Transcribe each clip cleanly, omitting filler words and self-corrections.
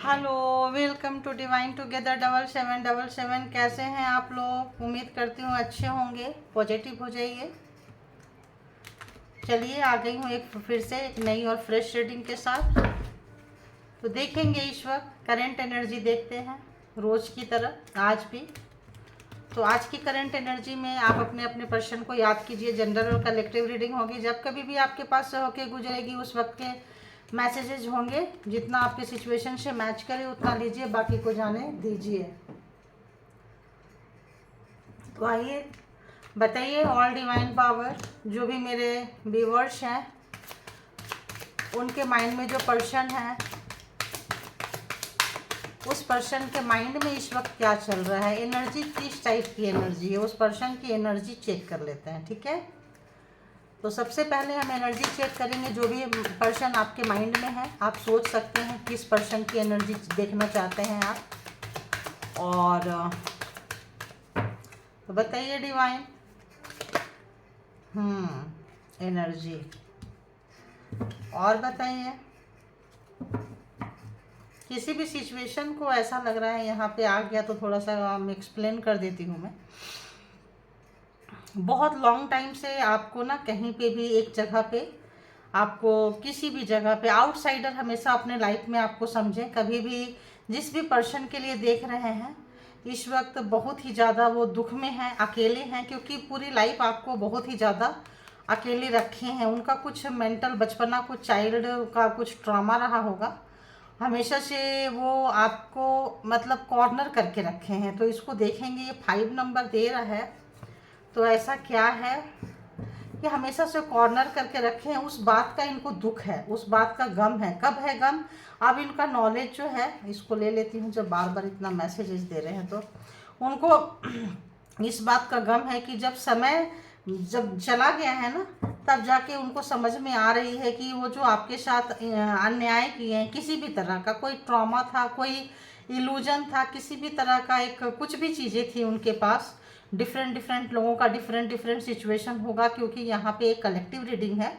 Hello, welcome to divine together 7777। कैसे हैं आप लोग? उम्मीद करती हूँ अच्छे होंगे, पॉजिटिव हो जाइए। चलिए, आ गई हूँ एक फिर से एक नई और फ्रेश रीडिंग के साथ। तो देखेंगे इस वक्त करंट एनर्जी, देखते हैं रोज की तरह आज भी। तो आज की करंट एनर्जी में आप अपने अपने पर्सन को याद कीजिए। जनरल और कलेक्टिव रीडिंग होगी। जब कभी भी आपके पास से होके गुजरेगी उस वक्त के मैसेजेस होंगे, जितना आपके सिचुएशन से मैच करे उतना लीजिए, बाकी को जाने दीजिए। तो आइए, बताइए ऑल डिवाइन पावर, जो भी मेरे व्यूअर्स हैं उनके माइंड में जो पर्सन है, उस पर्सन के माइंड में इस वक्त क्या चल रहा है, एनर्जी किस टाइप की एनर्जी है, उस पर्सन की एनर्जी चेक कर लेते हैं। ठीक है, तो सबसे पहले हम एनर्जी चेक करेंगे। जो भी पर्सन आपके माइंड में है, आप सोच सकते हैं किस पर्सन की एनर्जी देखना चाहते हैं आप। और तो बताइए डिवाइन। एनर्जी और बताइए। किसी भी सिचुएशन को ऐसा लग रहा है यहाँ पे आ गया, तो थोड़ा सा एक्सप्लेन कर देती हूँ मैं। बहुत लॉन्ग टाइम से आपको ना कहीं पे भी एक जगह पे, आपको किसी भी जगह पे आउटसाइडर हमेशा अपने लाइफ में आपको समझें। कभी भी जिस भी पर्सन के लिए देख रहे हैं इस वक्त बहुत ही ज़्यादा वो दुख में हैं, अकेले हैं, क्योंकि पूरी लाइफ आपको बहुत ही ज़्यादा अकेले रखे हैं। उनका कुछ मेंटल बचपना, कुछ चाइल्ड का कुछ ट्रॉमा रहा होगा। हमेशा से वो आपको मतलब कॉर्नर करके रखे हैं। तो इसको देखेंगे, ये 5 नंबर दे रहा है। तो ऐसा क्या है कि हमेशा से कॉर्नर करके रखे हैं, उस बात का इनको दुख है, उस बात का गम है। कब है गम? अब इनका नॉलेज जो है, इसको ले लेती हूँ। जब बार बार इतना मैसेजेस दे रहे हैं तो उनको इस बात का गम है कि जब समय जब चला गया है ना, तब जाके उनको समझ में आ रही है कि वो जो आपके साथ अन्याय किए हैं, किसी भी तरह का कोई ट्रॉमा था, कोई इल्यूजन था, किसी भी तरह का एक कुछ भी चीज़ें थी उनके पास। डिफरेंट डिफरेंट लोगों का डिफरेंट डिफरेंट सिचुएशन होगा, क्योंकि यहाँ पे एक कलेक्टिव रीडिंग है।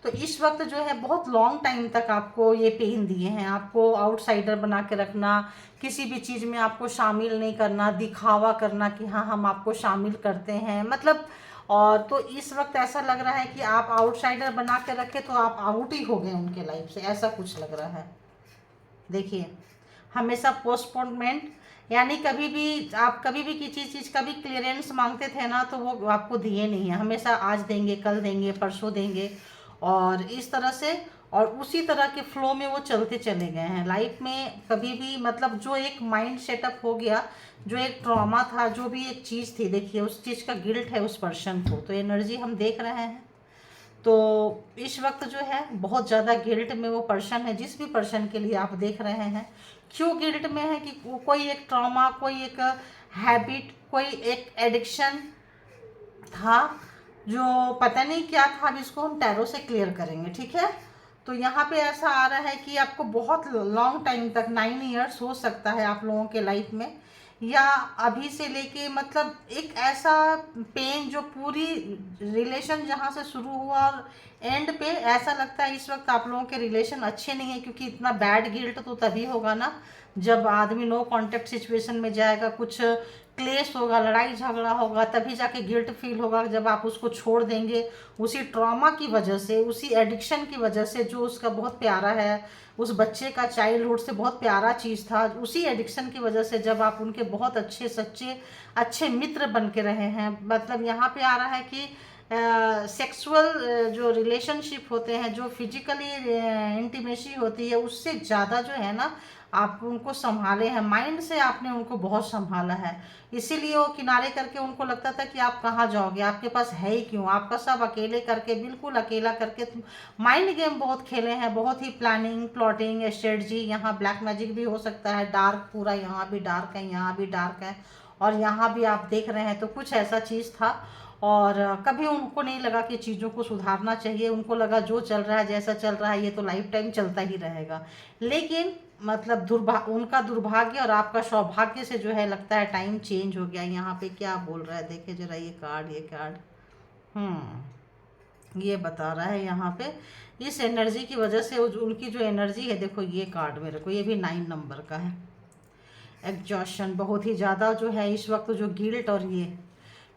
तो इस वक्त जो है बहुत लॉन्ग टाइम तक आपको ये पेन दिए हैं, आपको आउटसाइडर बना के रखना, किसी भी चीज़ में आपको शामिल नहीं करना, दिखावा करना कि हाँ हम आपको शामिल करते हैं, मतलब। और तो इस वक्त ऐसा लग रहा है कि आप आउटसाइडर बना के रखे तो आप आउट ही हो गए उनके लाइफ से, ऐसा कुछ लग रहा है। देखिए, हमेशा पोस्टपोनमेंट, यानी कभी भी आप कभी भी किसी चीज़ का भी क्लियरेंस मांगते थे ना, तो वो आपको दिए नहीं है। हमेशा आज देंगे, कल देंगे, परसों देंगे, और इस तरह से, और उसी तरह के फ्लो में वो चलते चले गए हैं लाइफ में। कभी भी मतलब जो एक माइंड सेटअप हो गया, जो एक ट्रॉमा था, जो भी एक चीज़ थी, देखिए उस चीज़ का गिल्ट है उस पर्सन को। तो एनर्जी हम देख रहे हैं। तो इस वक्त जो है बहुत ज़्यादा गिल्ट में वो पर्सन है, जिस भी पर्सन के लिए आप देख रहे हैं। क्यों गिल्ट में है? कि कोई एक ट्रॉमा, कोई एक हैबिट, कोई एक एडिक्शन था, जो पता नहीं क्या था। अब इसको हम टैरो से क्लियर करेंगे, ठीक है। तो यहाँ पे ऐसा आ रहा है कि आपको बहुत लॉन्ग टाइम तक, 9 इयर्स हो सकता है आप लोगों के लाइफ में, या अभी से लेके मतलब एक ऐसा पेन जो पूरी रिलेशन जहाँ से शुरू हुआ और एंड पे ऐसा लगता है इस वक्त आप लोगों के रिलेशन अच्छे नहीं है। क्योंकि इतना बैड गिल्ट तो तभी होगा ना जब आदमी नो कांटेक्ट सिचुएशन में जाएगा, कुछ क्लेश होगा, लड़ाई झगड़ा होगा, तभी जाके गिल्ट फील होगा। जब आप उसको छोड़ देंगे उसी ट्रॉमा की वजह से, उसी एडिक्शन की वजह से, जो उसका बहुत प्यारा है, उस बच्चे का चाइल्डहुड से बहुत प्यारा चीज़ था, उसी एडिक्शन की वजह से जब आप उनके बहुत अच्छे सच्चे अच्छे मित्र बन के रहे हैं। मतलब यहाँ पे आ रहा है कि सेक्सुअल जो रिलेशनशिप होते हैं, जो फिजिकली इंटीमेसी होती है, उससे ज़्यादा जो है ना आप उनको संभाले हैं, माइंड से आपने उनको बहुत संभाला है। इसीलिए वो किनारे करके उनको लगता था कि आप कहाँ जाओगे, आपके पास है ही क्यों, आपका सब अकेले करके, बिल्कुल अकेला करके माइंड गेम बहुत खेले हैं, बहुत ही प्लानिंग, प्लॉटिंग, स्ट्रेटजी। यहाँ ब्लैक मैजिक भी हो सकता है, डार्क, पूरा यहाँ भी डार्क है, यहाँ भी डार्क है, और यहाँ भी आप देख रहे हैं। तो कुछ ऐसा चीज़ था, और कभी उनको नहीं लगा कि चीज़ों को सुधारना चाहिए। उनको लगा जो चल रहा है, जैसा चल रहा है, ये तो लाइफ टाइम चलता ही रहेगा। लेकिन मतलब उनका दुर्भाग्य और आपका सौभाग्य से जो है लगता है टाइम चेंज हो गया। यहाँ पे क्या बोल रहा है, देखे जरा ये कार्ड, ये कार्ड। ये बता रहा है यहाँ पे। इस एनर्जी की वजह से उनकी जो एनर्जी है, देखो ये कार्ड मेरे को, ये भी 9 नंबर का है। एग्जॉशन बहुत ही ज़्यादा जो है इस वक्त, जो गिल्ट और ये,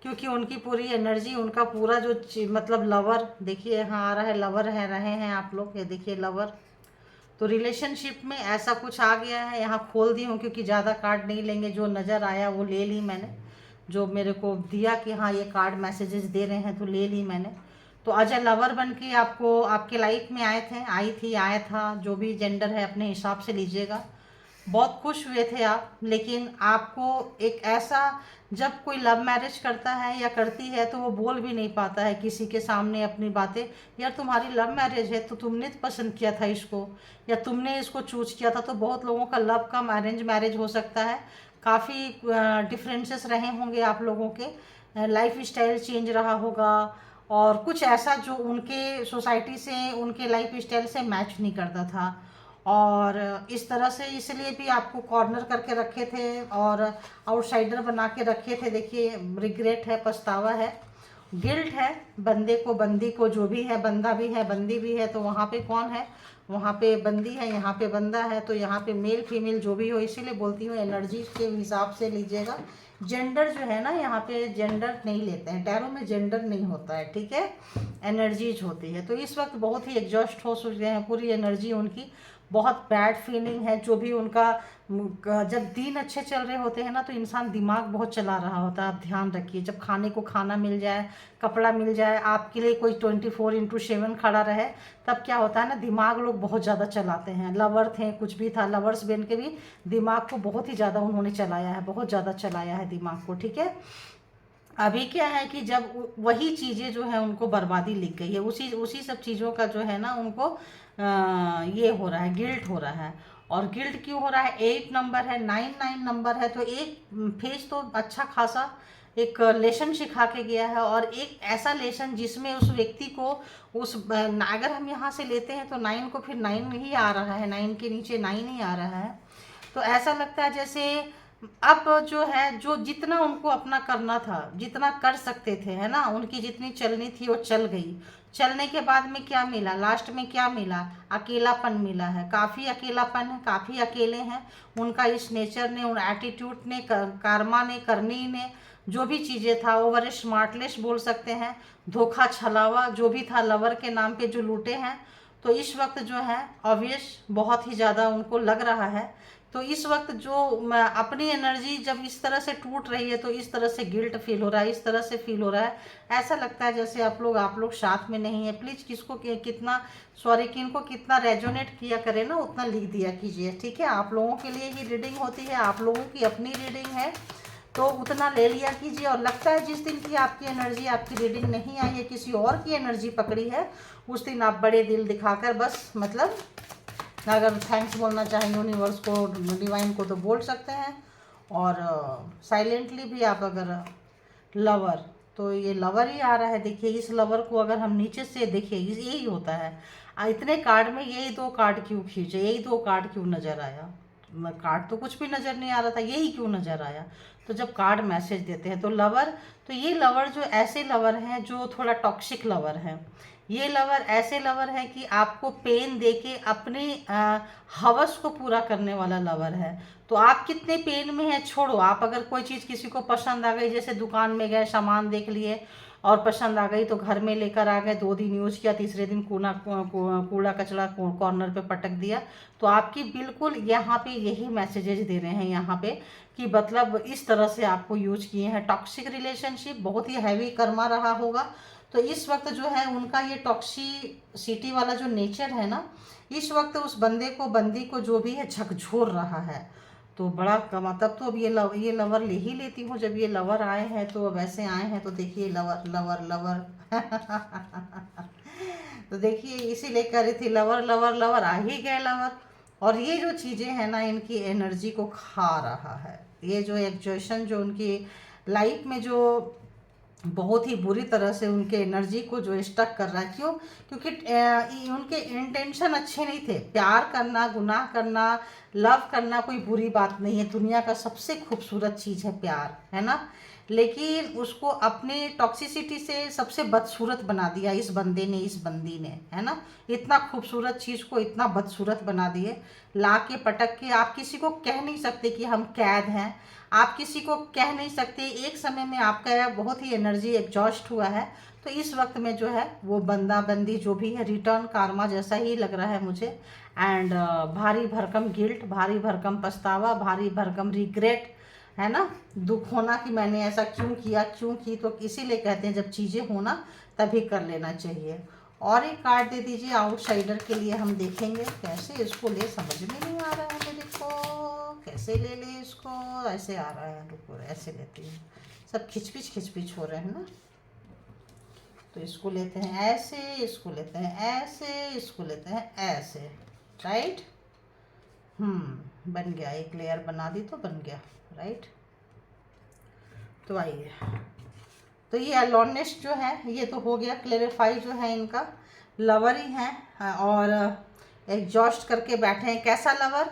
क्योंकि उनकी पूरी एनर्जी, उनका पूरा जो मतलब लवर, देखिए यहाँ आ रहा है लवर है, रहे हैं आप लोग, ये देखिए लवर। तो रिलेशनशिप में ऐसा कुछ आ गया है। यहाँ खोल दी हूँ क्योंकि ज़्यादा कार्ड नहीं लेंगे, जो नज़र आया वो ले ली मैंने, जो मेरे को दिया कि हाँ ये कार्ड मैसेजेस दे रहे हैं तो ले ली मैंने। तो अजय लवर बन के आपको, आपके लाइफ में आए थे, आई थी, आया था, जो भी जेंडर है अपने हिसाब से लीजिएगा। बहुत खुश हुए थे आप, लेकिन आपको एक ऐसा, जब कोई लव मैरिज करता है या करती है तो वो बोल भी नहीं पाता है किसी के सामने अपनी बातें। यार तुम्हारी लव मैरिज है तो तुमने पसंद किया था इसको, या तुमने इसको चूज किया था। तो बहुत लोगों का लव कम अरेंज मैरिज हो सकता है, काफ़ी डिफरेंसेस रहे होंगे आप लोगों के, लाइफ स्टाइल चेंज रहा होगा, और कुछ ऐसा जो उनके सोसाइटी से, उनके लाइफ स्टाइल से मैच नहीं करता था, और इस तरह से इसलिए भी आपको कॉर्नर करके रखे थे और आउटसाइडर बना के रखे थे। देखिए रिग्रेट है, पछतावा है, गिल्ट है, बंदे को, बंदी को, जो भी है, बंदा भी है बंदी भी है। तो वहाँ पे कौन है, वहाँ पे बंदी है, यहाँ पे बंदा है। तो यहाँ पे मेल फीमेल जो भी हो, इसीलिए बोलती हूँ एनर्जी के हिसाब से लीजिएगा। जेंडर जो है ना, यहाँ पे जेंडर नहीं लेते हैं, टैरो में जेंडर नहीं होता है, ठीक है, एनर्जीज होती है। तो इस वक्त बहुत ही एग्जॉस्ट हो चुके हैं, पूरी एनर्जी उनकी, बहुत बैड फीलिंग है। जो भी उनका, जब दिन अच्छे चल रहे होते हैं ना तो इंसान दिमाग बहुत चला रहा होता है। आप ध्यान रखिए, जब खाने को खाना मिल जाए, कपड़ा मिल जाए, आपके लिए कोई 24/7 खड़ा रहे, तब क्या होता है ना, दिमाग लोग बहुत ज़्यादा चलाते हैं। लवर थे, कुछ भी था, लवर्स बन के भी दिमाग को बहुत ही ज़्यादा उन्होंने चलाया है, बहुत ज़्यादा चलाया है दिमाग को, ठीक है। अभी क्या है कि जब वही चीज़ें जो है उनको बर्बादी लिख गई है, उसी उसी सब चीज़ों का जो है ना उनको ये हो रहा है, गिल्ट हो रहा है। और गिल्ट क्यों हो रहा है, 8 नंबर है, 9 नंबर है। तो एक फेज तो अच्छा खासा एक लेसन सिखा के गया है, और एक ऐसा लेसन जिसमें उस व्यक्ति को, उस अगर हम यहाँ से लेते हैं तो 9 को, फिर 9 ही आ रहा है, 9 के नीचे 9 ही आ रहा है। तो ऐसा लगता है जैसे अब जो है, जो जितना उनको अपना करना था, जितना कर सकते थे, है ना, उनकी जितनी चलनी थी वो चल गई। चलने के बाद में क्या मिला, लास्ट में क्या मिला, अकेलापन मिला है, काफ़ी अकेलापन है, काफ़ी अकेले हैं। उनका इस नेचर ने, उन एटीट्यूड ने, कर्मा ने, करनी ने, जो भी चीज़ें था, ओवर स्मार्टलेस बोल सकते हैं, धोखा छलावा जो भी था, लवर के नाम पे जो लूटे हैं। तो इस वक्त जो है ऑब्वियस बहुत ही ज़्यादा उनको लग रहा है। तो इस वक्त जो अपनी एनर्जी जब इस तरह से टूट रही है, तो इस तरह से गिल्ट फील हो रहा है, इस तरह से फील हो रहा है, ऐसा लगता है जैसे आप लोग साथ में नहीं है। प्लीज़ किसको कितना, सॉरी, किनको कितना रेजोनेट किया करे ना, उतना लिख दिया कीजिए, ठीक है। आप लोगों के लिए ही रीडिंग होती है, आप लोगों की अपनी रीडिंग है, तो उतना ले लिया कीजिए। और लगता है जिस दिन की आपकी एनर्जी, आपकी रीडिंग नहीं आई है, किसी और की एनर्जी पकड़ी है, उस दिन आप बड़े दिल दिखाकर बस, मतलब अगर थैंक्स बोलना चाहें यूनिवर्स को, डिवाइन को, तो बोल सकते हैं। और साइलेंटली भी आप अगर लवर, तो ये लवर ही आ रहा है। देखिए इस लवर को अगर हम नीचे से देखिए, यही होता है। इतने कार्ड में यही 2 कार्ड क्यों खींचे, यही 2 कार्ड क्यों नज़र आया, कार्ड तो कुछ भी नज़र नहीं आ रहा था, यही क्यों नज़र आया। तो जब कार्ड मैसेज देते हैं तो लवर, तो ये लवर जो ऐसे लवर हैं जो थोड़ा टॉक्सिक लवर हैं। ये लवर ऐसे लवर है कि आपको पेन देके अपने हवस को पूरा करने वाला लवर है। तो आप कितने पेन में हैं छोड़ो, आप अगर कोई चीज़ किसी को पसंद आ गई, जैसे दुकान में गए, सामान देख लिए और पसंद आ गई, तो घर में लेकर आ गए, 2 दिन यूज किया, तीसरे दिन कूड़ा कचरा कॉर्नर पे पटक दिया। तो आपकी बिल्कुल यहाँ पे यही मैसेजेस दे रहे हैं यहाँ पे, कि मतलब इस तरह से आपको यूज किए हैं। टॉक्सिक रिलेशनशिप बहुत ही हैवी कर्मा रहा होगा। तो इस वक्त जो है उनका ये टॉक्सिसिटी वाला जो नेचर है ना, इस वक्त उस बंदे को, बंदी को जो भी है झकझोर रहा है। तो बड़ा कमा, तब तो अब ये लवर ले ही लेती हूँ। जब ये लवर आए हैं, तो अब ऐसे आए हैं, तो देखिए लवर लवर लवर तो देखिए इसीलिए कह रही थी, लवर लवर लवर, आ ही गए लवर। और ये जो चीज़ें हैं ना, इनकी एनर्जी को खा रहा है। ये जो एक्जॉशन जो उनकी लाइफ में जो बहुत ही बुरी तरह से उनके एनर्जी को जो स्टक कर रहा है, क्यों, क्योंकि उनके इंटेंशन अच्छे नहीं थे। प्यार करना, गुनाह करना, लव करना कोई बुरी बात नहीं है। दुनिया का सबसे खूबसूरत चीज़ है प्यार, है ना। लेकिन उसको अपने टॉक्सिसिटी से सबसे बदसूरत बना दिया इस बंदे ने, इस बंदी ने, है ना। इतना खूबसूरत चीज़ को इतना बदसूरत बना दिए, ला के पटक के। आप किसी को कह नहीं सकते कि हम कैद हैं, आप किसी को कह नहीं सकते। एक समय में आपका बहुत ही एनर्जी एग्जॉस्ट हुआ है, तो इस वक्त में जो है वो बंदा बंदी जो भी है, रिटर्न कार्मा जैसा ही लग रहा है मुझे। एंड भारी भरकम गिल्ट, भारी भरकम पछतावा, भारी भरकम रिग्रेट, है ना, दुख होना कि मैंने ऐसा क्यों किया, क्यों की। तो इसीलिए कहते हैं जब चीज़ें होना तभी कर लेना चाहिए। और एक कार्ड दे दीजिए आउटसाइडर के लिए, हम देखेंगे कैसे इसको ले, समझ में नहीं आ रहा है मेरे को, कैसे ले ले इसको। ऐसे आ रहा है, रुको ऐसे लेती हूँ, सब खिचपिच हो रहे हैं ना। तो इसको लेते हैं ऐसे, इसको लेते हैं ऐसे, इसको लेते हैं ऐसे, राइट। बन गया, एक लेयर बना दी तो बन गया, राइट। तो आइए, तो ये अलोननेस जो है ये तो हो गया क्लेरिफाई, जो है इनका लवर ही हैं और एग्जॉस्ट करके बैठे हैं। कैसा लवर?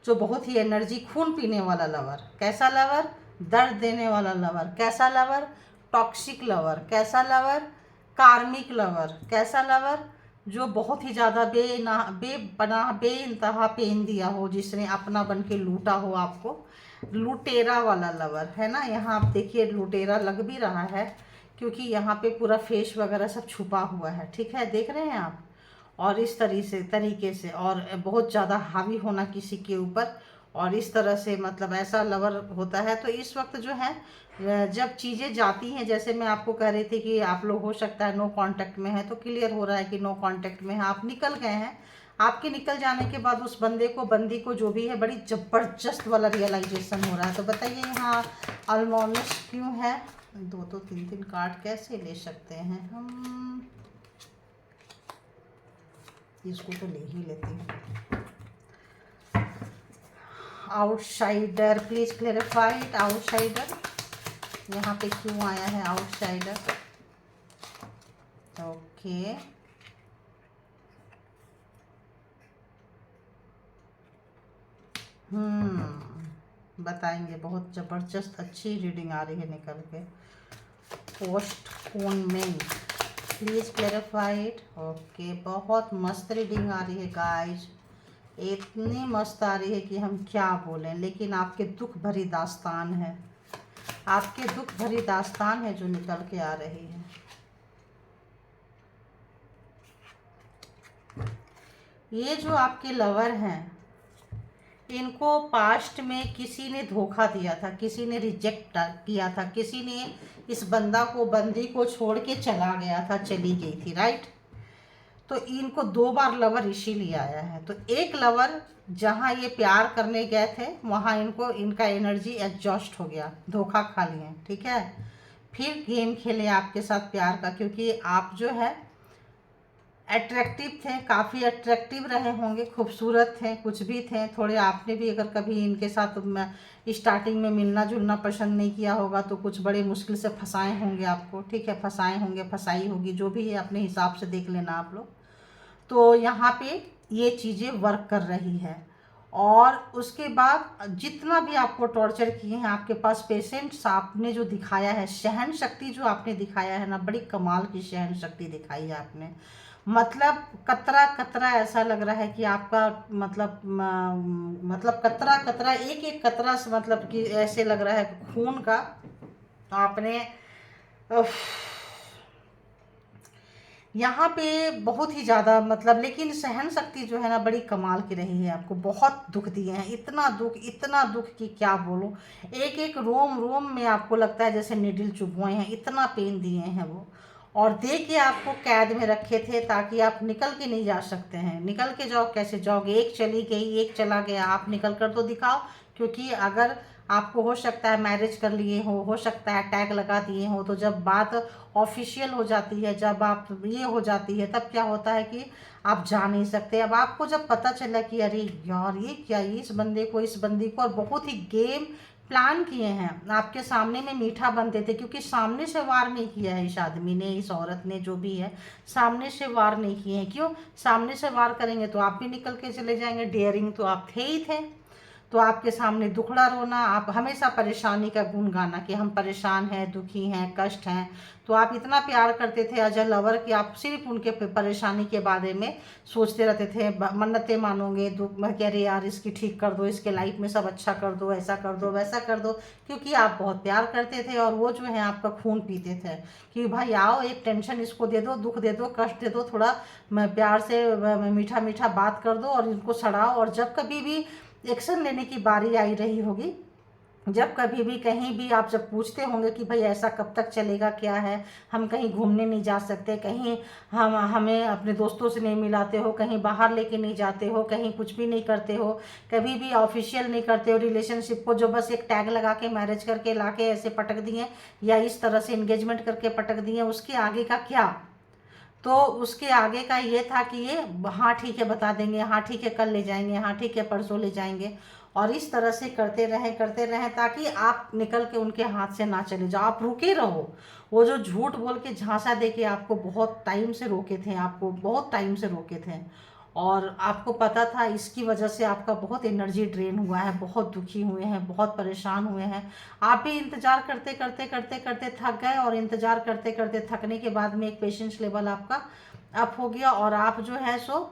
जो बहुत ही एनर्जी खून पीने वाला लवर। कैसा लवर? दर्द देने वाला लवर। कैसा लवर? Toxic lover. कैसा लवर? कार्मिक लवर। कैसा लवर? जो बहुत ही ज़्यादा बेइंतहा पेन दिया हो, जिसने अपना बन के लूटा हो आपको। लुटेरा वाला लवर, है ना। यहाँ आप देखिए लुटेरा लग भी रहा है, क्योंकि यहाँ पे पूरा फेस वगैरह सब छुपा हुआ है, ठीक है, देख रहे हैं आप। और इस तरीके से और बहुत ज़्यादा हावी होना किसी के ऊपर, और इस तरह से मतलब ऐसा लवर होता है। तो इस वक्त जो है जब चीज़ें जाती हैं, जैसे मैं आपको कह रही थी कि आप लोग हो सकता है नो कांटेक्ट में है, तो क्लियर हो रहा है कि नो कांटेक्ट में है, आप निकल गए हैं। आपके निकल जाने के बाद उस बंदे को, बंदी को, जो भी है, बड़ी ज़बरदस्त वाला रियलाइजेशन हो रहा है। तो बताइए यहाँ अलोननेस क्यों है? दो तो तीन कार्ड कैसे ले सकते हैं हम? इसको तो ले ही लेती हूँ। आउटसाइडर, प्लीज क्लेरिफाइड आउटसाइडर, यहाँ पे क्यों आया है आउटसाइडर? ओके, बताएंगे। बहुत ज़बरदस्त अच्छी रीडिंग आ रही है निकल के। Postponement, please clarified. ओके, बहुत मस्त रीडिंग आ रही है गाइज, इतनी मस्त आ रही है कि हम क्या बोलें। लेकिन आपके दुख भरी दास्तान है, आपके दुख भरी दास्तान है जो निकल के आ रही है। ये जो आपके लवर हैं, इनको पास्ट में किसी ने धोखा दिया था, किसी ने रिजेक्ट किया था, किसी ने इस बंदा को, बंदी को छोड़ के चला गया था, चली गई थी, राइट। तो इनको 2 बार लवर इसीलिए आया है। तो एक लवर जहाँ ये प्यार करने गए थे, वहाँ इनको, इनका एनर्जी एग्जॉस्ट हो गया, धोखा खा लिए, ठीक है। फिर गेम खेले आपके साथ प्यार का, क्योंकि आप जो है अट्रैक्टिव थे, काफ़ी अट्रैक्टिव रहे होंगे, खूबसूरत थे, कुछ भी थे थोड़े। आपने भी अगर कभी इनके साथ स्टार्टिंग में मिलना जुलना पसंद नहीं किया होगा, तो कुछ बड़े मुश्किल से फंसाए होंगे आपको, ठीक है, फंसाए होंगे, फंसाई होगी, जो भी है अपने हिसाब से देख लेना आप लोग। तो यहाँ पे ये चीज़ें वर्क कर रही है। और उसके बाद जितना भी आपको टॉर्चर किए हैं, आपके पास पेशेंट्स आपने जो दिखाया है, सहन शक्ति जो आपने दिखाया है ना, बड़ी कमाल की सहन शक्ति दिखाई है आपने। मतलब कतरा कतरा ऐसा लग रहा है कि आपका मतलब कतरा कतरा, एक एक कतरा से, मतलब कि ऐसे लग रहा है खून का आपने यहाँ पे बहुत ही ज़्यादा, मतलब। लेकिन सहन शक्ति जो है ना बड़ी कमाल की रही है। आपको बहुत दुख दिए हैं, इतना दुख कि क्या बोलूँ। एक एक रोम रोम में आपको लगता है जैसे नीडल चुभोए हैं, इतना पेन दिए हैं वो। और दे के आपको कैद में रखे थे, ताकि आप निकल के नहीं जा सकते हैं। निकल के जाओ, कैसे जाओगे? एक चली गई, एक चला गया, आप निकल कर तो दिखाओ। क्योंकि अगर आपको हो सकता है मैरिज कर लिए हो सकता है टैग लगा दिए हो, तो जब बात ऑफिशियल हो जाती है, जब आप ये हो जाती है, तब क्या होता है कि आप जा नहीं सकते। अब आपको जब पता चला कि अरे यार ये क्या, इस बंदे को, इस बंदी को, और बहुत ही गेम प्लान किए हैं, आपके सामने में मीठा बनते थे, क्योंकि सामने से वार नहीं किया है इस आदमी ने, इस औरत ने, जो भी है, सामने से वार नहीं किए हैं। क्यों? सामने से वार करेंगे तो आप भी निकल के चले जाएंगे, डेयरिंग तो आप थे ही थे। तो आपके सामने दुखड़ा रोना, आप हमेशा परेशानी का गुण गाना कि हम परेशान हैं, दुखी हैं, कष्ट हैं। तो आप इतना प्यार करते थे एज अ लवर कि आप सिर्फ उनके परेशानी के बारे में सोचते रहते थे, मन्नतें मानोगे, दुख मैं कह रही यार इसकी ठीक कर दो, इसके लाइफ में सब अच्छा कर दो, ऐसा कर दो, वैसा कर दो, क्योंकि आप बहुत प्यार करते थे और वो जो है आपका खून पीते थे कि भाई आओ एक टेंशन इसको दे दो, दुख दे दो, कष्ट दे दो, थोड़ा प्यार से मीठा मीठा बात कर दो और इनको सड़ाओ। और जब कभी भी एक्शन लेने की बारी आई रही होगी, जब कभी भी कहीं भी आप जब पूछते होंगे कि भाई ऐसा कब तक चलेगा, क्या है, हम कहीं घूमने नहीं जा सकते, कहीं हमें अपने दोस्तों से नहीं मिलाते हो, कहीं बाहर लेके नहीं जाते हो, कहीं कुछ भी नहीं करते हो, कभी भी ऑफिशियल नहीं करते हो रिलेशनशिप को, जो बस एक टैग लगा के मैरिज करके लाके ऐसे पटक दिए या इस तरह से एंगेजमेंट करके पटक दिए, उसके आगे का क्या? तो उसके आगे का ये था कि ये हाँ ठीक है बता देंगे, हाँ ठीक है कल ले जाएंगे, हाँ ठीक है परसों ले जाएंगे, और इस तरह से करते रहें ताकि आप निकल के उनके हाथ से ना चले जाओ, आप रुके रहो। वो जो झूठ बोल के झांसा दे के आपको बहुत टाइम से रोके थे, आपको बहुत टाइम से रोके थे, और आपको पता था इसकी वजह से आपका बहुत एनर्जी ड्रेन हुआ है, बहुत दुखी हुए हैं, बहुत परेशान हुए हैं। आप भी इंतज़ार करते करते करते करते थक गए, और इंतज़ार करते करते थकने के बाद में एक पेशेंस लेवल आपका अप हो गया, और आप जो है सो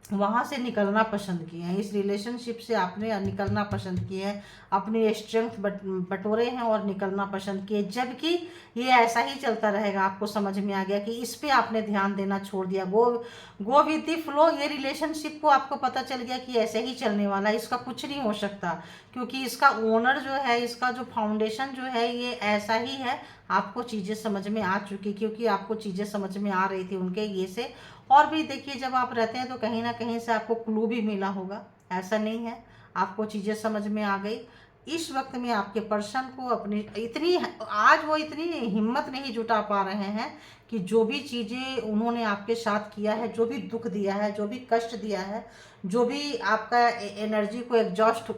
वहाँ से निकलना पसंद किए हैं, इस रिलेशनशिप से आपने निकलना पसंद किए हैं, अपनी स्ट्रेंथ बटोरे हैं और निकलना पसंद किए। जबकि ये ऐसा ही चलता रहेगा, आपको समझ में आ गया कि इस पे आपने ध्यान देना छोड़ दिया, गो विद द फ्लो। ये रिलेशनशिप को आपको पता चल गया कि ऐसे ही चलने वाला है, इसका कुछ नहीं हो सकता, क्योंकि इसका ओनर जो है, इसका जो फाउंडेशन जो है ये ऐसा ही है। आपको चीज़ें समझ में आ चुकी, क्योंकि आपको चीज़ें समझ में आ रही थी उनके ये से। और भी देखिए, जब आप रहते हैं तो कहीं ना कहीं से आपको क्लू भी मिला होगा, ऐसा नहीं है, आपको चीज़ें समझ में आ गई। इस वक्त में आपके पर्सन को अपनी इतनी आज वो इतनी हिम्मत नहीं जुटा पा रहे हैं कि जो भी चीज़ें उन्होंने आपके साथ किया है, जो भी दुख दिया है, जो भी कष्ट दिया है, जो भी आपका एनर्जी को एग्जॉस्ट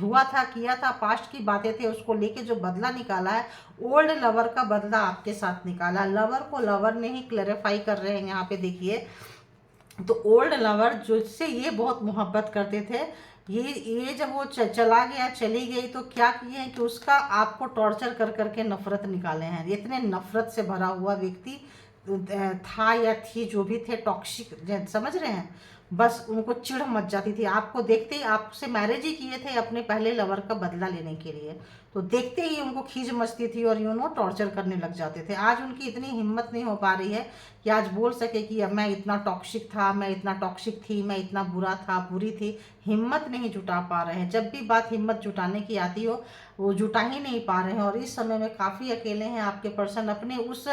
हुआ था, किया था, पास्ट की बातें थे, उसको लेके जो बदला निकाला है, ओल्ड लवर का बदला आपके साथ निकाला। लवर को लवर ने ही क्लैरिफाई कर रहे हैं यहाँ पे देखिए। तो ओल्ड लवर जिससे ये बहुत मोहब्बत करते थे, ये जब वो चला गया, चली गई, तो क्या किए हैं कि उसका आपको टॉर्चर कर करके नफरत निकाले हैं। इतने नफरत से भरा हुआ व्यक्ति था या थी, जो भी थे, टॉक्सिक, समझ रहे हैं, बस उनको चिढ़ मच जाती थी आपको देखते ही। आपसे मैरिज ही किए थे अपने पहले लवर का बदला लेने के लिए, तो देखते ही उनको खींच मचती थी और टॉर्चर करने लग जाते थे। आज उनकी इतनी हिम्मत नहीं हो पा रही है कि आज बोल सके कि अब मैं इतना टॉक्सिक था, मैं इतना टॉक्सिक थी, मैं इतना बुरा था, बुरी थी। हिम्मत नहीं जुटा पा रहे हैं। जब भी बात हिम्मत जुटाने की आती हो, वो जुटा ही नहीं पा रहे हैं, और इस समय में काफ़ी अकेले हैं आपके पर्सन। अपने उस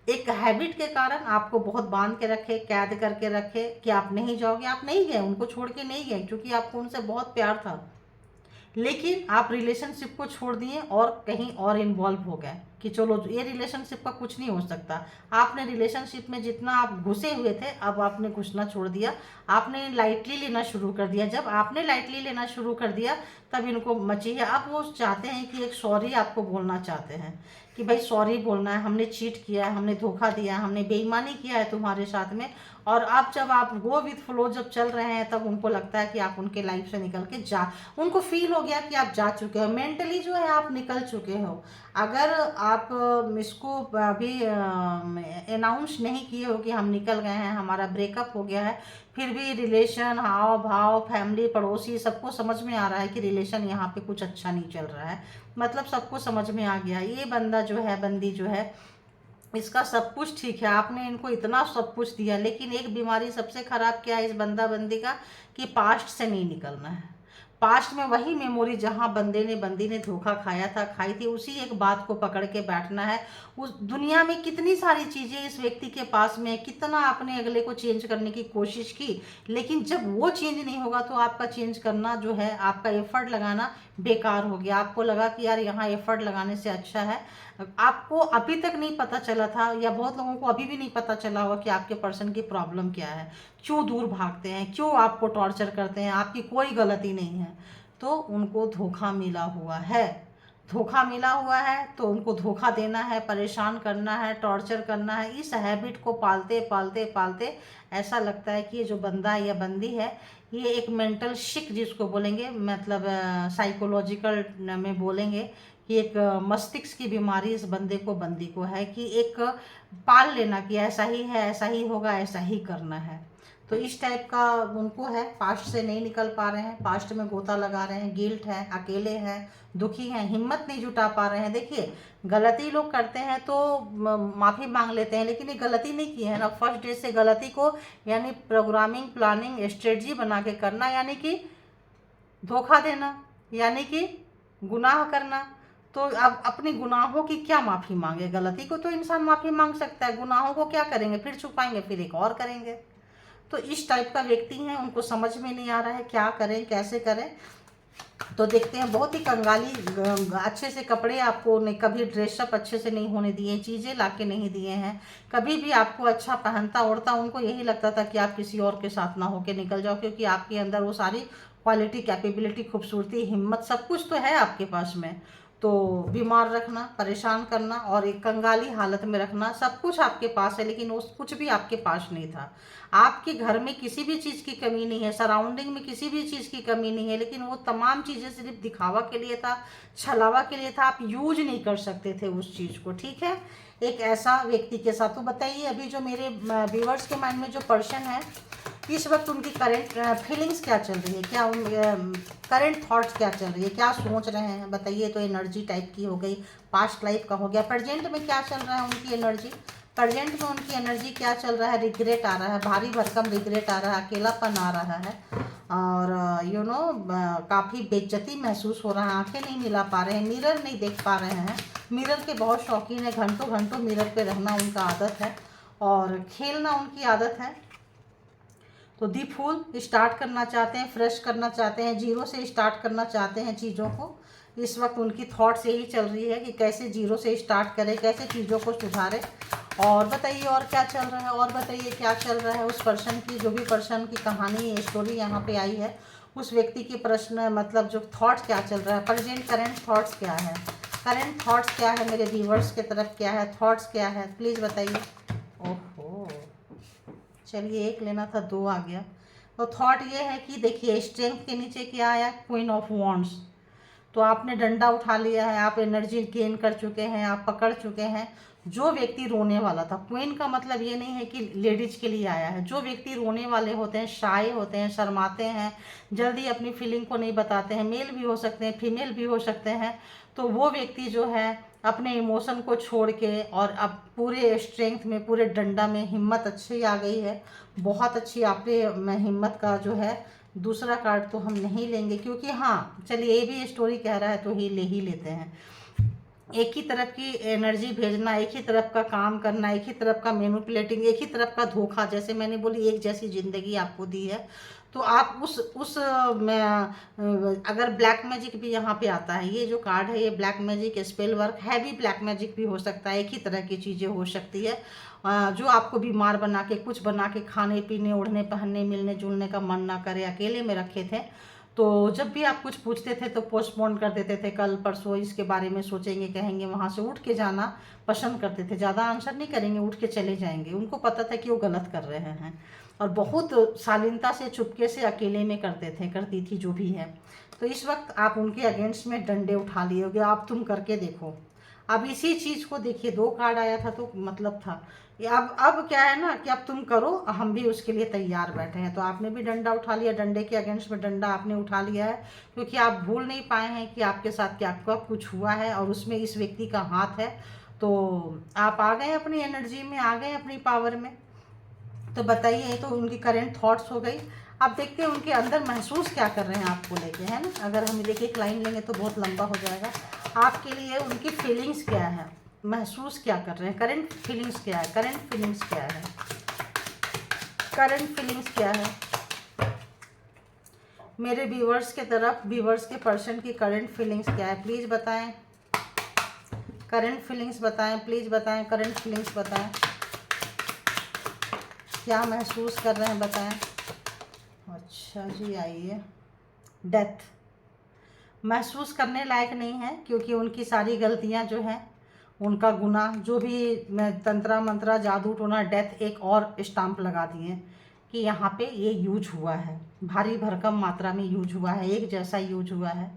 एक हैबिट के कारण आपको बहुत बांध के रखे, कैद करके रखे कि आप नहीं जाओगे। आप नहीं गए, उनको छोड़ के नहीं गए, क्योंकि आपको उनसे बहुत प्यार था, लेकिन आप रिलेशनशिप को छोड़ दिए और कहीं और इन्वॉल्व हो गए कि चलो ये रिलेशनशिप का कुछ नहीं हो सकता। आपने रिलेशनशिप में जितना आप घुसे हुए थे, अब आपने घुसना छोड़ दिया, आपने लाइटली लेना शुरू कर दिया। जब आपने लाइटली लेना शुरू कर दिया, तब इनको मची है। अब वो चाहते हैं कि एक सॉरी आपको बोलना चाहते हैं कि भाई सॉरी बोलना है, हमने चीट किया है, हमने धोखा दिया है, हमने बेईमानी किया है तुम्हारे साथ में। और अब जब आप गो विथ फ्लो जब चल रहे हैं, तब उनको लगता है कि आप उनके लाइफ से निकल के उनको फील हो गया कि आप जा चुके हो, मेंटली जो है आप निकल चुके हो। अगर आप इसको अभी अनाउंस नहीं किए हो कि हम निकल गए हैं, हमारा ब्रेकअप हो गया है, फिर भी रिलेशन, हाव भाव, फैमिली, पड़ोसी, सबको समझ में आ रहा है कि रिलेशन यहाँ पे कुछ अच्छा नहीं चल रहा है, मतलब सबको समझ में आ गया ये बंदा जो है, बंदी जो है, इसका सब कुछ ठीक है, आपने इनको इतना सब कुछ दिया, लेकिन एक बीमारी सबसे खराब क्या है इस बंदा बंदी का, कि पास्ट से नहीं निकलना है। पास्ट में वही मेमोरी जहां बंदी ने धोखा खाया था, खाई थी, उसी एक बात को पकड़ के बैठना है। उस दुनिया में कितनी सारी चीज़ें इस व्यक्ति के पास में, कितना आपने अगले को चेंज करने की कोशिश की, लेकिन जब वो चेंज नहीं होगा तो आपका चेंज करना जो है, आपका एफर्ट लगाना बेकार हो गया। आपको लगा कि यार यहाँ एफर्ट लगाने से अच्छा है, आपको अभी तक नहीं पता चला था, या बहुत लोगों को अभी भी नहीं पता चला होगा कि आपके पर्सन की प्रॉब्लम क्या है, क्यों दूर भागते हैं, क्यों आपको टॉर्चर करते हैं, आपकी कोई गलती नहीं है, तो उनको धोखा मिला हुआ है। धोखा मिला हुआ है तो उनको धोखा देना है, परेशान करना है, टॉर्चर करना है। इस हैबिट को पालते पालते पालते ऐसा लगता है कि ये जो बंदा या बंदी है, ये एक मेंटल शिक जिसको बोलेंगे, मतलब साइकोलॉजिकल में बोलेंगे कि एक मस्तिष्क की बीमारी इस बंदे को बंदी को है, कि एक पाल लेना कि ऐसा ही है, ऐसा ही होगा, ऐसा ही करना है। तो इस टाइप का उनको है, पास्ट से नहीं निकल पा रहे हैं, पास्ट में गोता लगा रहे हैं, गिल्ट है, अकेले हैं, दुखी हैं, हिम्मत नहीं जुटा पा रहे हैं। देखिए, गलती लोग करते हैं तो माफ़ी मांग लेते हैं, लेकिन ये गलती नहीं की है ना, फर्स्ट डे से गलती को यानी प्रोग्रामिंग, प्लानिंग, स्ट्रेटजी बना के करना, यानी कि धोखा देना, यानी कि गुनाह करना। तो अब अपनी गुनाहों की क्या माफ़ी मांगे? गलती को तो इंसान माफ़ी मांग सकता है, गुनाहों को क्या करेंगे? फिर छुपाएंगे, फिर एक और करेंगे। तो इस टाइप का व्यक्ति है, उनको समझ में नहीं आ रहा है क्या करें, कैसे करें। तो देखते हैं, बहुत ही कंगाली, अच्छे से कपड़े आपको नहीं, कभी ड्रेसअप अच्छे से नहीं होने दिए, चीज़ें लाके नहीं दिए हैं, कभी भी आपको अच्छा पहनता ओढ़ता उनको यही लगता था कि आप किसी और के साथ ना होके निकल जाओ, क्योंकि आपके अंदर वो सारी क्वालिटी, कैपेबिलिटी, खूबसूरती, हिम्मत, सब कुछ तो है आपके पास में। तो बीमार रखना, परेशान करना और एक कंगाली हालत में रखना, सब कुछ आपके पास है, लेकिन वो कुछ भी आपके पास नहीं था। आपके घर में किसी भी चीज़ की कमी नहीं है, सराउंडिंग में किसी भी चीज़ की कमी नहीं है, लेकिन वो तमाम चीज़ें सिर्फ दिखावा के लिए था, छलावा के लिए था, आप यूज नहीं कर सकते थे उस चीज़ को। ठीक है, एक ऐसा व्यक्ति के साथ। तो बताइए, अभी जो मेरे व्यूवर्स के माइंड में जो पर्सन है, इस वक्त उनकी करंट फीलिंग्स क्या चल रही है, क्या करंट थॉट्स क्या चल रही है, क्या सोच रहे हैं, बताइए। तो एनर्जी टाइप की हो गई, पास्ट लाइफ का हो गया, प्रेजेंट में क्या चल रहा है उनकी एनर्जी, प्रेजेंट में उनकी एनर्जी क्या चल रहा है? रिग्रेट आ रहा है, भारी भरकम रिग्रेट आ रहा है, अकेलापन आ रहा है, और यू नो काफ़ी बेइज्जती महसूस हो रहा है, आंखें नहीं मिला पा रहे हैं, मिरर नहीं देख पा रहे हैं। मिरर के बहुत शौकीन है, घंटों घंटों मिरर पे रहना उनका आदत है, और खेलना उनकी आदत है। तो दी फूल स्टार्ट करना चाहते हैं, फ्रेश करना चाहते हैं, जीरो से स्टार्ट करना चाहते हैं चीज़ों को। इस वक्त उनकी थॉट्स यही चल रही है कि कैसे जीरो से स्टार्ट करें, कैसे चीज़ों को सुधारें। और बताइए, और क्या चल रहा है, और बताइए क्या चल रहा है उस पर्सन की, जो भी पर्सन की कहानी, स्टोरी यहाँ पे आई है, उस व्यक्ति की प्रश्न, मतलब जो थॉट्स क्या चल रहा है, प्रेजेंट करंट थॉट्स क्या है, करंट थॉट्स क्या है, मेरे व्यूवर्स की तरफ क्या है, थॉट्स क्या है, प्लीज़ बताइए। ओहो, चलिए, एक लेना था, दो आ गया। तो थॉट ये है कि देखिए, स्ट्रेंथ के नीचे क्या आया? Queen of wands. तो आपने डंडा उठा लिया है, आप एनर्जी गेन कर चुके हैं, आप पकड़ चुके हैं। जो व्यक्ति रोने वाला था, क्वीन का मतलब ये नहीं है कि लेडीज के लिए आया है, जो व्यक्ति रोने वाले होते हैं, शाय होते हैं, शर्माते हैं, जल्दी अपनी फीलिंग को नहीं बताते हैं, मेल भी हो सकते हैं, फीमेल भी हो सकते हैं, तो वो व्यक्ति जो है अपने इमोशन को छोड़ के, और अब पूरे स्ट्रेंथ में, पूरे डंडा में हिम्मत अच्छी आ गई है, बहुत अच्छी आपने में हिम्मत का जो है। दूसरा कार्ड तो हम नहीं लेंगे, क्योंकि हाँ चलिए, ये भी स्टोरी कह रहा है तो ही ले ही लेते हैं। एक ही तरफ की एनर्जी भेजना, एक ही तरफ का काम करना, एक ही तरफ का मैनिपुलेटिंग, एक ही तरफ का धोखा, जैसे मैंने बोली एक जैसी ज़िंदगी आपको दी है। तो आप उस अगर ब्लैक मैजिक भी यहाँ पे आता है, ये जो कार्ड है, ये black magic, spell work, heavy black magic भी हो सकता है, एक ही तरह की चीज़ें हो सकती है, जो आपको बीमार बना के, कुछ बना के, खाने पीने, ओढ़ने पहनने, मिलने जुलने का मन ना करे, अकेले में रखे थे। तो जब भी आप कुछ पूछते थे तो पोस्टपोन कर देते थे, कल परसों इसके बारे में सोचेंगे, कहेंगे, वहाँ से उठ के जाना पसंद करते थे, ज़्यादा आंसर नहीं करेंगे, उठ के चले जाएंगे। उनको पता था कि वो गलत कर रहे हैं, और बहुत शालीनता से, चुपके से, अकेले में करते थे, करती थी जो भी है। तो इस वक्त आप उनके अगेंस्ट में डंडे उठा लिए होगे, आप तुम करके देखो। अब इसी चीज़ को देखिए, दो कार्ड आया था तो मतलब था ये, अब क्या है ना कि अब तुम करो, हम भी उसके लिए तैयार बैठे हैं। तो आपने भी डंडा उठा लिया, डंडे के अगेंस्ट में डंडा आपने उठा लिया है, क्योंकि आप भूल नहीं पाए हैं कि आपके साथ क्या कब कुछ हुआ है, और उसमें इस व्यक्ति का हाथ है। तो आप आ गए अपनी एनर्जी में, आ गए अपनी पावर में। तो बताइए, ये तो उनकी करेंट थॉट्स हो गई। अब देखते हैं उनके अंदर महसूस क्या कर रहे हैं आपको लेके, है ना। अगर हम देखिए एक लाइन लेंगे तो बहुत लंबा हो जाएगा। आपके लिए उनकी फीलिंग्स क्या है, महसूस क्या कर रहे हैं, करंट फीलिंग्स क्या है, करंट फीलिंग्स क्या है, करंट फीलिंग्स क्या है मेरे व्यूवर्स के तरफ, व्यूवर्स के पर्सन की करंट फीलिंग्स क्या है, प्लीज़ बताएं। करंट फीलिंग्स बताएं, प्लीज़ बताएं, करंट फीलिंग्स बताएं, क्या महसूस कर रहे हैं, बताएं। अच्छा जी, आइए, डेथ। महसूस करने लायक नहीं है, क्योंकि उनकी सारी गलतियां जो हैं, उनका गुनाह, जो भी तंत्रा मंत्रा जादू टोना डेथ एक और स्टाम्प लगा दिए कि यहाँ पे ये यूज हुआ है, भारी भरकम मात्रा में यूज हुआ है, एक जैसा यूज हुआ है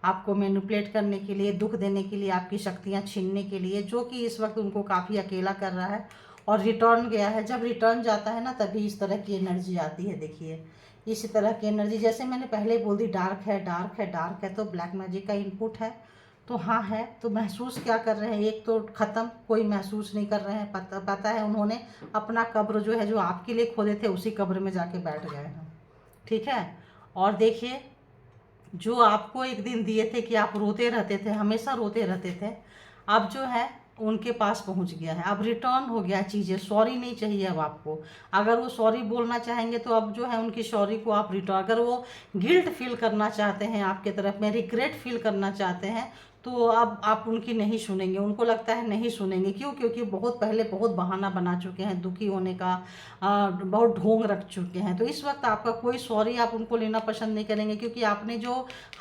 आपको मैनिपुलेट करने के लिए, दुख देने के लिए, आपकी शक्तियाँ छीनने के लिए, जो कि इस वक्त उनको काफ़ी अकेला कर रहा है। और रिटर्न गया है, जब रिटर्न जाता है ना तभी इस तरह की एनर्जी आती है। देखिए इसी तरह की एनर्जी, जैसे मैंने पहले बोल दी, डार्क है डार्क है डार्क है, तो ब्लैक मैजिक का इनपुट है। तो हाँ है, तो महसूस क्या कर रहे हैं, एक तो ख़त्म, कोई महसूस नहीं कर रहे हैं। पता है उन्होंने अपना कब्र जो है, जो आपके लिए खोदे थे, उसी कब्र में जाके बैठ गए हैं। ठीक है। और देखिए, जो आपको एक दिन दिए थे कि आप रोते रहते थे, हमेशा रोते रहते थे, अब जो है उनके पास पहुंच गया है, अब रिटर्न हो गया चीज़ें। सॉरी नहीं चाहिए अब आपको। अगर वो सॉरी बोलना चाहेंगे तो अब जो है उनकी सॉरी को आप रिटर्न, अगर वो गिल्ट फील करना चाहते हैं आपके तरफ में, रिग्रेट फील करना चाहते हैं, तो अब आप उनकी नहीं सुनेंगे। उनको लगता है नहीं सुनेंगे, क्यों? क्योंकि बहुत पहले बहुत बहाना बना चुके हैं दुखी होने का, बहुत ढोंग रख चुके हैं। तो इस वक्त आपका कोई सॉरी आप उनको लेना पसंद नहीं करेंगे, क्योंकि आपने जो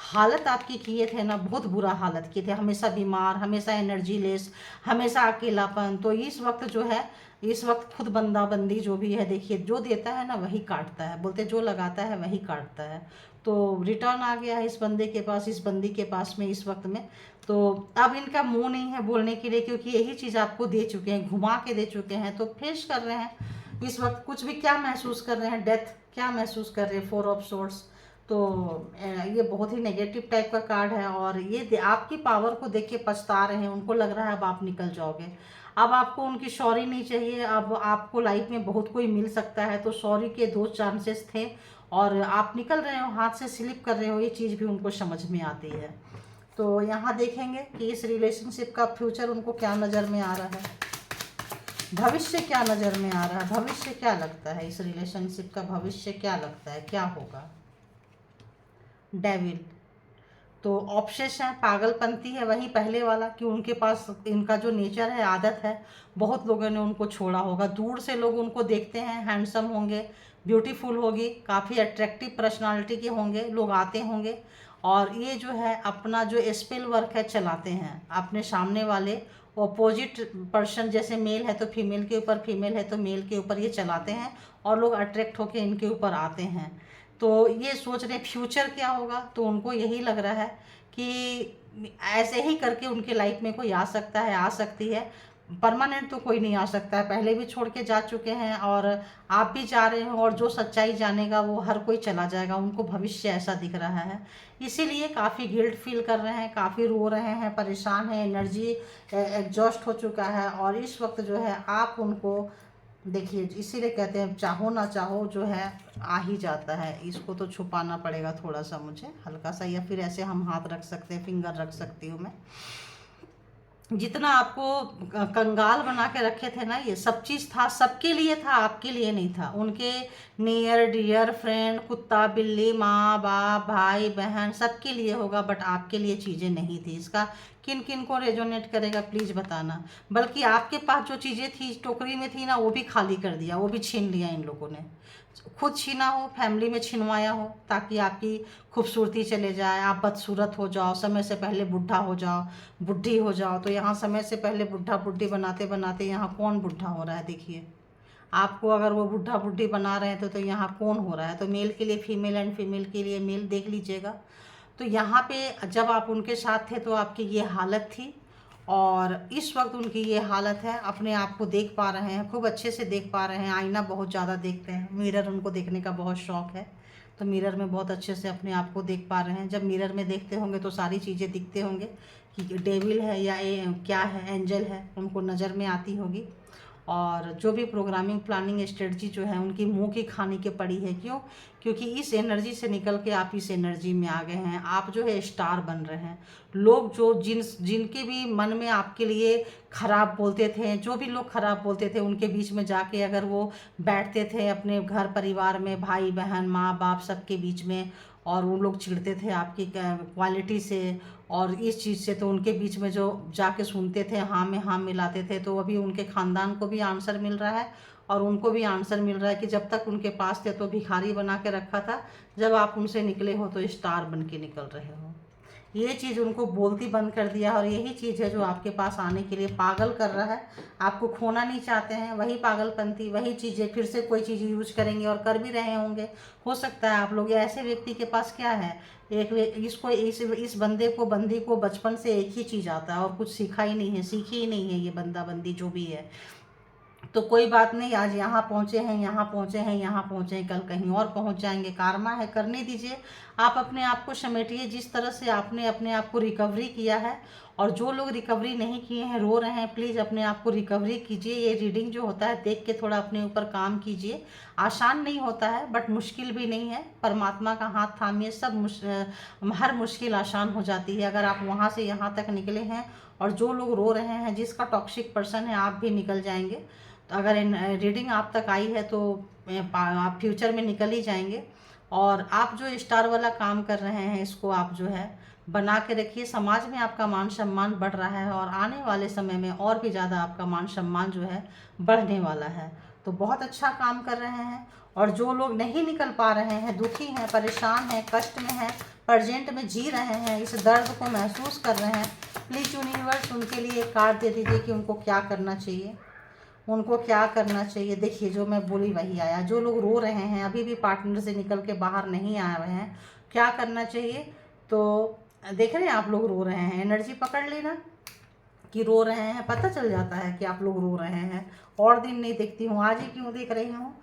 हालत आपकी किए थे ना, बहुत बुरा हालत किए थे, हमेशा बीमार, हमेशा एनर्जी लेस, हमेशा अकेलापन। तो इस वक्त जो है, इस वक्त खुद बंदी जो भी है, देखिए जो देता है ना वही काटता है, बोलते जो लगाता है वही काटता है। तो रिटर्न आ गया है इस बंदे के पास, इस बंदी के पास में इस वक्त में। तो अब इनका मुंह नहीं है बोलने के लिए, क्योंकि यही चीज़ आपको दे चुके हैं, घुमा के दे चुके हैं। तो फेस कर रहे हैं इस वक्त, कुछ भी क्या महसूस कर रहे हैं, डेथ क्या महसूस कर रहे हैं, 4 ऑफ सोर्ड्स। तो ये बहुत ही नेगेटिव टाइप का कार्ड है, और ये आपकी पावर को देख के पछता रहे हैं। उनको लग रहा है अब आप निकल जाओगे, अब आपको उनकी सॉरी नहीं चाहिए। अब आपको लाइफ में बहुत कोई मिल सकता है, तो सॉरी के 2 चांसेस थे, और आप निकल रहे हो, हाथ से स्लिप कर रहे हो, ये चीज़ भी उनको समझ में आती है। तो यहाँ देखेंगे कि इस रिलेशनशिप का फ्यूचर उनको क्या नज़र में आ रहा है, भविष्य क्या नज़र में आ रहा है, भविष्य क्या लगता है, इस रिलेशनशिप का भविष्य क्या लगता है, क्या होगा। डेविल, तो ऑब्सेशन है, पागलपंती है, वही पहले वाला कि उनके पास इनका जो नेचर है, आदत है, बहुत लोगों ने उनको छोड़ा होगा। दूर से लोग उनको देखते हैं, हैंडसम होंगे, ब्यूटीफुल होगी, काफ़ी अट्रैक्टिव पर्सनालिटी के होंगे, लोग आते होंगे, और ये जो है अपना जो स्पेल वर्क है चलाते हैं अपने सामने वाले ऑपोजिट पर्सन, जैसे मेल है तो फीमेल के ऊपर, फीमेल है तो मेल के ऊपर, ये चलाते हैं, और लोग अट्रैक्ट होके इनके ऊपर आते हैं। तो ये सोच रहे फ्यूचर क्या होगा, तो उनको यही लग रहा है कि ऐसे ही करके उनके लाइफ में कोई आ सकता है, आ सकती है। परमानेंट तो कोई नहीं आ सकता है, पहले भी छोड़ के जा चुके हैं, और आप भी जा रहे हो, और जो सच्चाई जानेगा वो हर कोई चला जाएगा। उनको भविष्य ऐसा दिख रहा है, इसीलिए काफ़ी गिल्ट फील कर रहे हैं, काफ़ी रो रहे हैं, परेशान हैं, एनर्जी एग्जॉस्ट हो चुका है। और इस वक्त जो है आप उनको देखिए, इसीलिए कहते हैं चाहो ना चाहो जो है आ ही जाता है। इसको तो छुपाना पड़ेगा थोड़ा सा मुझे, हल्का सा, या फिर ऐसे हम हाथ रख सकते हैं, फिंगर रख सकती हूँ मैं। जितना आपको कंगाल बना के रखे थे ना, ये सब चीज़ था, सबके लिए था, आपके लिए नहीं था। उनके नियर डियर फ्रेंड, कुत्ता बिल्ली, माँ बाप, भाई बहन, सबके लिए होगा, बट आपके लिए चीज़ें नहीं थी। इसका किन किन को रेजोनेट करेगा प्लीज़ बताना। बल्कि आपके पास जो चीज़ें थी टोकरी में थी ना, वो भी खाली कर दिया, वो भी छीन लिया इन लोगों ने। खुद छीना हो, फैमिली में छिनवाया हो, ताकि आपकी खूबसूरती चले जाए, आप बदसूरत हो जाओ, समय से पहले बुढ़ा हो जाओ, बुढ़ी हो जाओ। तो यहाँ समय से पहले बुढ़ा बुढ़ी बनाते बनाते यहाँ कौन बुढ़ा हो रहा है, देखिए आपको अगर वो बुढ़ा बुढ़ी बना रहे हैं तो यहाँ कौन हो रहा है। तो मेल के लिए फीमेल एंड फीमेल के लिए मेल, देख लीजिएगा। तो यहाँ पे जब आप उनके साथ थे तो आपकी ये हालत थी, और इस वक्त उनकी ये हालत है। अपने आप को देख पा रहे हैं, खूब अच्छे से देख पा रहे हैं, आईना बहुत ज़्यादा देखते हैं, मिरर उनको देखने का बहुत शौक़ है। तो मिरर में बहुत अच्छे से अपने आप को देख पा रहे हैं। जब मिरर में देखते होंगे तो सारी चीज़ें दिखते होंगे कि डेविल है या क्या है, एंजल है, उनको नज़र में आती होगी। और जो भी प्रोग्रामिंग प्लानिंग स्ट्रेटजी जो है उनकी मुंह की खाने के पड़ी है। क्यों? क्योंकि इस एनर्जी से निकल के आप इस एनर्जी में आ गए हैं। आप जो है स्टार बन रहे हैं। लोग जो जिनके भी मन में आपके लिए खराब बोलते थे, जो भी लोग खराब बोलते थे, उनके बीच में जाके अगर वो बैठते थे अपने घर परिवार में, भाई बहन माँ बाप सबके बीच में, और वो लोग चिढ़ते थे आपकी क्वालिटी से और इस चीज़ से, तो उनके बीच में जो जाके सुनते थे, हाँ में हाँ मिलाते थे, तो अभी उनके ख़ानदान को भी आंसर मिल रहा है, और उनको भी आंसर मिल रहा है कि जब तक उनके पास थे तो भिखारी बना के रखा था, जब आप उनसे निकले हो तो स्टार बन के निकल रहे हो। ये चीज़ उनको बोलती बंद कर दिया, और यही चीज़ है जो आपके पास आने के लिए पागल कर रहा है। आपको खोना नहीं चाहते हैं, वही पागलपंती, वही चीज़ें फिर से कोई चीज़ यूज करेंगे और कर भी रहे होंगे। हो सकता है आप लोग, ऐसे व्यक्ति के पास क्या है, इसको इस बंदे को, बंदी को बचपन से एक ही चीज़ आता है और कुछ सीखा ही नहीं है, सीखी ही नहीं है ये बंदा बंदी जो भी है। तो कोई बात नहीं, आज यहाँ पहुँचे हैं, यहाँ पहुँचे हैं, यहाँ पहुँचे हैं, कल कहीं और पहुँच जाएंगे। कार्मा है, करने दीजिए। आप अपने आप को समेटिए जिस तरह से आपने अपने आप को रिकवरी किया है। और जो लोग रिकवरी नहीं किए हैं, रो रहे हैं, प्लीज़ अपने आप को रिकवरी कीजिए। ये रीडिंग जो होता है देख के थोड़ा अपने ऊपर काम कीजिए। आसान नहीं होता है बट मुश्किल भी नहीं है। परमात्मा का हाथ थामिए, हर मुश्किल आसान हो जाती है अगर आप वहाँ से यहाँ तक निकले हैं। और जो लोग रो रहे हैं, जिसका टॉक्सिक पर्सन है, आप भी निकल जाएंगे। तो अगर रीडिंग आप तक आई है तो आप फ्यूचर में निकल ही जाएंगे। और आप जो स्टार वाला काम कर रहे हैं, इसको आप जो है बना के रखिए। समाज में आपका मान सम्मान बढ़ रहा है और आने वाले समय में और भी ज़्यादा आपका मान सम्मान जो है बढ़ने वाला है। तो बहुत अच्छा काम कर रहे हैं। और जो लोग नहीं निकल पा रहे हैं, दुखी हैं, परेशान हैं, कष्ट में हैं, प्रेजेंट में जी रहे हैं, इस दर्द को महसूस कर रहे हैं, प्लीज़ यूनिवर्स उनके लिए एक कार्ड दे दीजिए कि उनको क्या करना चाहिए, उनको क्या करना चाहिए। देखिए, जो मैं बोली वही आया। जो लोग रो रहे हैं, अभी भी पार्टनर से निकल के बाहर नहीं आए हुए हैं, क्या करना चाहिए। तो देख रहे हैं आप लोग रो रहे हैं, एनर्जी पकड़ लेना कि रो रहे हैं, पता चल जाता है कि आप लोग रो रहे हैं। और दिन नहीं देखती हूँ, आज ही क्यों देख रही हूँ।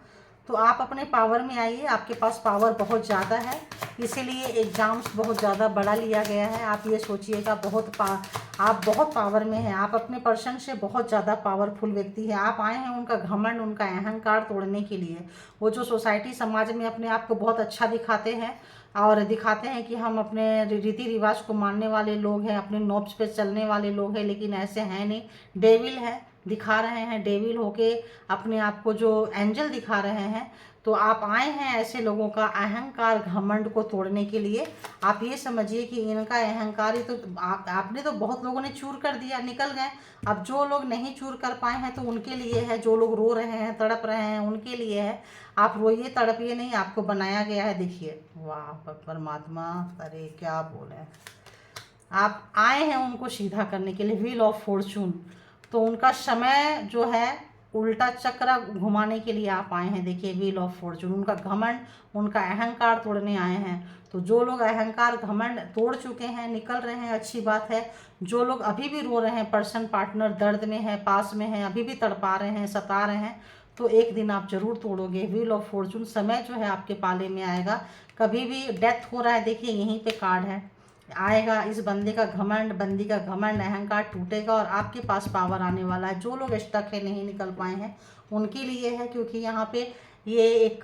तो आप अपने पावर में आइए, आपके पास पावर बहुत ज़्यादा है, इसीलिए एग्ज़ाम्स बहुत ज़्यादा बड़ा लिया गया है। आप ये सोचिएगा, आप बहुत पावर में हैं, आप अपने पर्सन से बहुत ज़्यादा पावरफुल व्यक्ति है। आप आए हैं उनका घमंड, उनका अहंकार तोड़ने के लिए। वो जो सोसाइटी समाज में अपने आप को बहुत अच्छा दिखाते हैं और दिखाते हैं कि हम अपने रीति रिवाज को मानने वाले लोग हैं, अपने नॉब्स पे चलने वाले लोग हैं, लेकिन ऐसे हैं नहीं, डेविल है, दिखा रहे हैं डेविल होके अपने आप को जो एंजल दिखा रहे हैं। तो आप आए हैं ऐसे लोगों का अहंकार घमंड को तोड़ने के लिए। आप ये समझिए कि इनका अहंकार ही तो आपने तो बहुत लोगों ने चूर कर दिया, निकल गए। अब जो लोग नहीं चूर कर पाए हैं तो उनके लिए है, जो लोग रो रहे हैं, तड़प रहे हैं, उनके लिए है। आप रोइए, तड़पिए नहीं, आपको बनाया गया है। देखिए, वाह परमात्मा, अरे क्या बोले। आप आए हैं उनको सीधा करने के लिए, व्हील ऑफ फॉर्चून। तो उनका समय जो है उल्टा चक्र घुमाने के लिए आप आए हैं। देखिए, व्हील ऑफ फॉर्चून, उनका घमंड, उनका अहंकार तोड़ने आए हैं। तो जो लोग अहंकार घमंड तोड़ चुके हैं, निकल रहे हैं, अच्छी बात है। जो लोग अभी भी रो रहे हैं, पर्सन पार्टनर दर्द में है, पास में है, अभी भी तड़पा रहे हैं, सता रहे हैं, तो एक दिन आप जरूर तोड़ोगे। व्हील ऑफ फॉर्चून, समय जो है आपके पाले में आएगा। कभी भी डेथ हो रहा है, देखिए यहीं पे कार्ड है, आएगा। इस बंदे का घमंड, बंदी का घमंड, अहंकार टूटेगा और आपके पास पावर आने वाला है। जो लोग स्टक है, नहीं निकल पाए हैं, उनके लिए है, क्योंकि यहाँ पे ये एक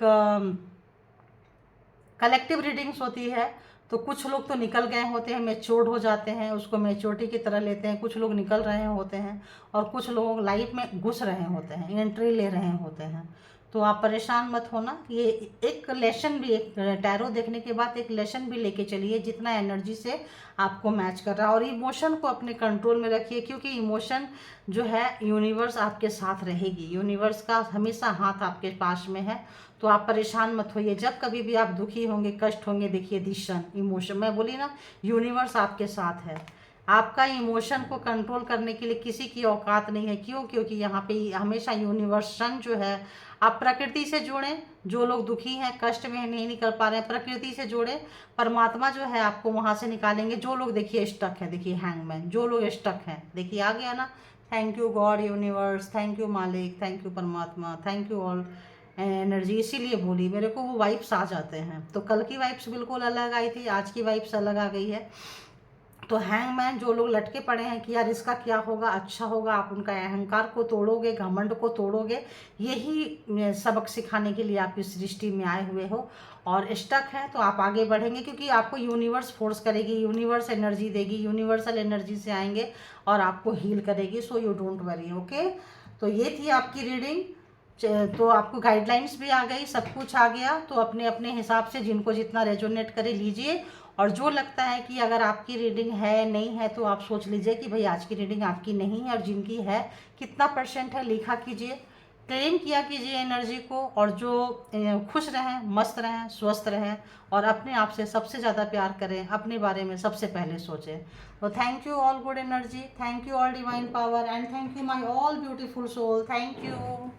कलेक्टिव रीडिंग्स होती है। तो कुछ लोग तो निकल गए होते हैं, मैच्योर्ड हो जाते हैं, उसको मैच्योरिटी की तरह लेते हैं। कुछ लोग निकल रहे होते हैं और कुछ लोग लाइफ में घुस रहे होते हैं, एंट्री ले रहे होते हैं। तो आप परेशान मत होना। ये एक लेसन भी, एक टैरो देखने के बाद एक लेसन भी लेके चलिए, जितना एनर्जी से आपको मैच कर रहा है। और इमोशन को अपने कंट्रोल में रखिए, क्योंकि इमोशन जो है, यूनिवर्स आपके साथ रहेगी, यूनिवर्स का हमेशा हाथ आपके पास में है। तो आप परेशान मत होइए। जब कभी भी आप दुखी होंगे, कष्ट होंगे, देखिए दिशन इमोशन, मैं बोली ना, यूनिवर्स आपके साथ है। आपका इमोशन को कंट्रोल करने के लिए किसी की औकात नहीं है। क्यों? क्योंकि यहाँ पे हमेशा यूनिवर्सन जो है, आप प्रकृति से जुड़ें। जो लोग दुखी हैं, कष्ट में नहीं निकल पा रहे हैं, प्रकृति से जुड़े, परमात्मा जो है आपको वहाँ से निकालेंगे। जो लोग देखिए स्टक है, देखिए हैंगमैन, जो लोग स्टक हैं, देखिए आ गया ना। Thank you God, universe, thank you मालिक, थैंक यू परमात्मा, थैंक यू ऑल एनर्जी। इसीलिए बोली, मेरे को वो वाइब्स आ जाते हैं। तो कल की वाइब्स बिल्कुल अलग आई थी, आज की वाइब्स अलग आ गई है। तो हैंगमैन, जो लोग लटके पड़े हैं कि यार इसका क्या होगा, अच्छा होगा, आप उनका अहंकार को तोड़ोगे, घमंड को तोड़ोगे। यही सबक सिखाने के लिए आप इस सृष्टि में आए हुए हो। और स्टक है तो आप आगे बढ़ेंगे, क्योंकि आपको यूनिवर्स फोर्स करेगी, यूनिवर्स एनर्जी देगी, यूनिवर्सल एनर्जी से आएंगे और आपको हील करेगी। So you don't worry, okay. तो ये थी आपकी रीडिंग। तो आपको गाइडलाइंस भी आ गई, सब कुछ आ गया। तो अपने अपने हिसाब से जिनको जितना रेजोनेट करे लीजिए। और जो लगता है कि अगर आपकी रीडिंग है नहीं है, तो आप सोच लीजिए कि भाई आज की रीडिंग आपकी नहीं है। और जिनकी है, कितना % है लिखा कीजिए। क्लेम किया कीजिए एनर्जी को, और जो खुश रहें, मस्त रहें, स्वस्थ रहें, और अपने आप से सबसे ज़्यादा प्यार करें, अपने बारे में सबसे पहले सोचें। तो thank you all good energy, thank you all divine power, and thank you my all beautiful soul, thank you.